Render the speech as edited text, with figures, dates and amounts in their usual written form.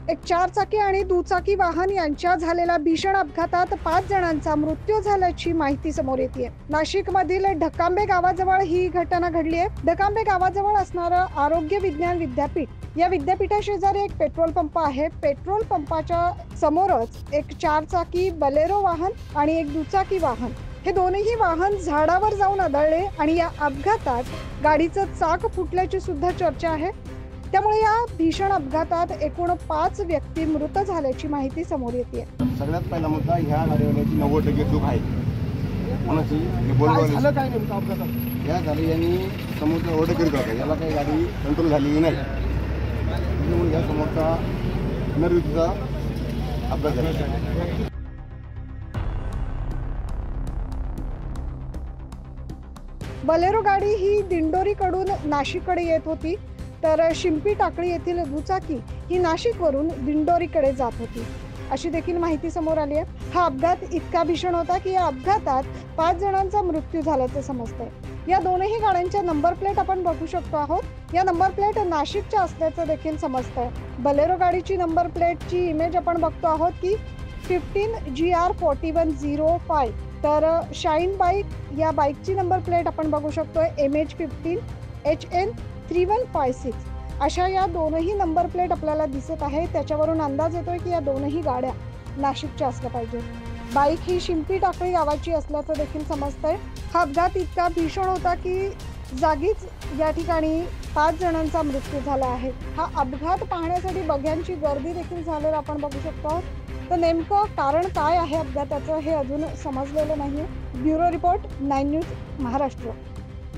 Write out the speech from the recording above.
एक चारचाकी आणि दुचाकी वाहन यांच्या झालेल्या भीषण अपघातात 5 जणांचा मृत्यू झाल्याची माहिती समोर येते। नाशिक मधील ढकांबे गावाजवळ ही घटना घडली आहे। ढकांबे गावाजवळ असणारं आरोग्य विज्ञान विद्यापीठ, या विद्यापीठाशेजारी एक पेट्रोल पंप आहे। पेट्रोल पंपाच्या समोरच एक चारचाकी बलेरो वाहन आणि एक दुचाकी वाहन, हे दोन्ही वाहन झाडावर जाऊन आदळले आणि या अपघातात गाडीचं चाक फुटल्याची सुद्धा चर्चा आहे। त्यामुळे या भीषण अपघातात एकूण 5 व्यक्ती मृत झाल्याची माहिती समोर येते। सगळ्यात पहिला मुद्दा ह्या गाडीवाल्याची 90% चूक आहे। कोणाची झालं काय नेमकं अपघातात? या झाली यांनी समोरचा ओव्हरटेक करत होता, याला काही गाडी कंट्रोल झालेली नाही म्हणून या समोरचा नरवितीचा अपघात झाला। बलेरो गाडी ही दिंडोरीकडून नाशिककडे येत होती, तर शिंपी टाकळी येथील दुचाकी ही नाशिकवरून दिंडोरीकडे जात होती, अशी देखील माहिती समोर आली आहे। हा अपघात इतका भीषण होता की या अपघातात 5 जणांचा मृत्यू झाल्याचं समजतंय। या दोनही गाड्यांच्या नंबर प्लेट आपण बघू शकतो आहोत। या नंबर प्लेट नाशिकच्या असल्याचं देखील समजतंय। बलेरो गाडीची नंबर प्लेटची इमेज आपण बघतो आहोत की 15GR4105, तर शाईन बाईक या बाईकची नंबर प्लेट आपण बघू शकतोय MH15HN3156। अशा या दोनही नंबर प्लेट आपल्याला दिसत आहे। त्याच्यावरून अंदाज येतोय की या दोनही गाड्या नाशिकच्या असल्या पाहिजेत। बाईक ही शिंपी टाकळी गावाची असल्याचं देखील समजतंय। हा अपघात इतका भीषण होता की जागीच या ठिकाणी 5 जणांचा मृत्यू झाला आहे। हा अपघात पाहण्यासाठी बघ्यांची गर्दी देखील झालेलं आपण बघू शकतो। तर नेमकं कारण काय आहे अपघाताचं हे अजून समजलेलं नाहीये। Bureau report 9 news Maharashtra.